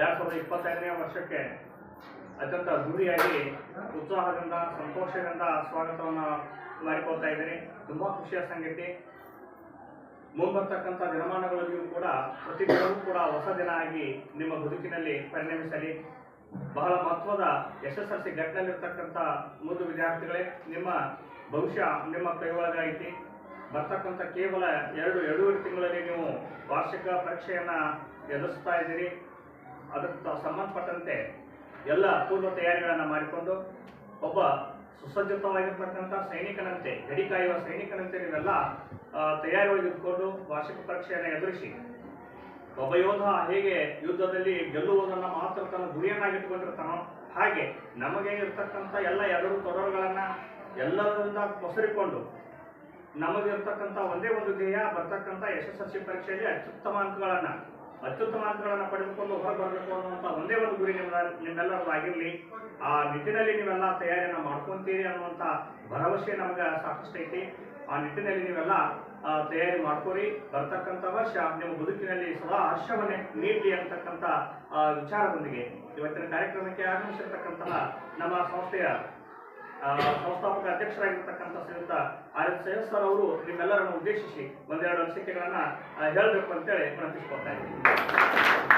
2025ನೇ ವರ್ಷಕ್ಕೆ ಅತ್ಯಂತ ಅದ್ದೂರಿಯಾಗಿ ಉತ್ಸಾಹದಿಂದ ಸಂತೋಷದಿಂದ ಸ್ವಾಗತವನ್ನು ಮಾಡಿಕೊಳ್ತಾ ಇದ್ದೀನಿ. ತುಂಬ ಖುಷಿಯ ಸಂಗತಿ. ಮುಂಬರ್ತಕ್ಕಂಥ ದಿನಮಾನಗಳಲ್ಲಿಯೂ ಕೂಡ ಪ್ರತಿ ದಿನವೂ ಕೂಡ ಹೊಸ ದಿನ ಆಗಿ ನಿಮ್ಮ ಬದುಕಿನಲ್ಲಿ ಪರಿಣಮಿಸಲಿ. ಬಹಳ ಮಹತ್ವದ SSLC ಘಟ್ಟನಲ್ಲಿರ್ತಕ್ಕಂಥ ಮುದ್ದು ವಿದ್ಯಾರ್ಥಿಗಳೇ, ನಿಮ್ಮ ಭವಿಷ್ಯ ನಿಮ್ಮ ಕೈಯೊಳಗೈತಿ. ಬರ್ತಕ್ಕಂಥ ಕೇವಲ ಎರಡೂವರೆ ತಿಂಗಳಲ್ಲಿ ನೀವು ವಾರ್ಷಿಕ ಪರೀಕ್ಷೆಯನ್ನು ಎದುರಿಸ್ತಾ ಇದ್ದೀರಿ. ಅದಕ್ಕೆ ಸಂಬಂಧಪಟ್ಟಂತೆ ಎಲ್ಲ ಪೂರ್ವ ತಯಾರಿಗಳನ್ನು ಮಾಡಿಕೊಂಡು ಒಬ್ಬ ಸುಸಜ್ಜಿತವಾಗಿರ್ತಕ್ಕಂಥ ಸೈನಿಕನಂತೆ, ಗಡಿ ಕಾಯುವ ಸೈನಿಕನಂತೆ ನೀವೆಲ್ಲ ತಯಾರಿಯೊಳಗೆ ಇದ್ಕೊಂಡು ವಾರ್ಷಿಕ ಪರೀಕ್ಷೆಯನ್ನು ಎದುರಿಸಿ ಒಬ್ಬ ಯೋಧ ಹೇಗೆ ಯುದ್ಧದಲ್ಲಿ ಗೆಲ್ಲುವುದನ್ನು ಮಾತ್ರ ತನ್ನ ಗುರಿಯನ್ನಾಗಿಟ್ಟುಕೊಂಡಿರ್ತಾನೋ ಹಾಗೆ ನಮಗೆ ಇರ್ತಕ್ಕಂಥ ಎಲ್ಲ ಎದುರು ತೊಡರುಗಳನ್ನು ಎಲ್ಲರಿಂದ ಮೊಸರಿಕೊಂಡು ನಮಗೆ ಇರ್ತಕ್ಕಂಥ ಒಂದೇ ಒಂದು ಧ್ಯೇಯ, ಬರ್ತಕ್ಕಂಥ SSLC ಪರೀಕ್ಷೆಯಲ್ಲಿ ಅತ್ಯುತ್ತಮ ಅಂಕಗಳನ್ನು ಪಡೆದುಕೊಂಡು ಹೊರಬರಬೇಕು ಅನ್ನುವಂಥ ಒಂದೇ ಒಂದು ಗುರಿ ನಿಮ್ಮೆಲ್ಲರದ್ದು ಆಗಿರಲಿ. ಆ ನಿಟ್ಟಿನಲ್ಲಿ ನೀವೆಲ್ಲ ತಯಾರಿಯನ್ನು ಮಾಡ್ಕೊತೀರಿ ಅನ್ನುವಂಥ ಭರವಸೆ ನಮಗೆ ಸಾಕಷ್ಟು ಐತಿ. ಆ ನಿಟ್ಟಿನಲ್ಲಿ ನೀವೆಲ್ಲ ತಯಾರಿ ಮಾಡ್ಕೋರಿ. ಬರ್ತಕ್ಕಂಥ ವರ್ಷ ನಿಮ್ಮ ಬದುಕಿನಲ್ಲಿ ಸದಾ ಹರ್ಷವನ್ನೇ ನೀಡಲಿ ಅಂತಕ್ಕಂಥ ವಿಚಾರದೊಂದಿಗೆ ಇವತ್ತಿನ ಕಾರ್ಯಕ್ರಮಕ್ಕೆ ಆಗಮಿಸಿರ್ತಕ್ಕಂತಹ ನಮ್ಮ ಸಂಸ್ಥೆಯ ಸಂಸ್ಥಾಪಕ ಅಧ್ಯಕ್ಷರಾಗಿರ್ತಕ್ಕಂಥ ಶ್ರೀಯುತ RS ಸೈಯದ್ ಸರ್ ಅವರು ನಿಮ್ಮೆಲ್ಲರನ್ನು ಉದ್ದೇಶಿಸಿ ಒಂದೆರಡು ಅನಿಸಿಕೆಗಳನ್ನು ಹೇಳಬೇಕು ಅಂತೇಳಿ ವಿನಂತಿಸ್ಕೊಳ್ತಾ ಇದ್ದೀನಿ.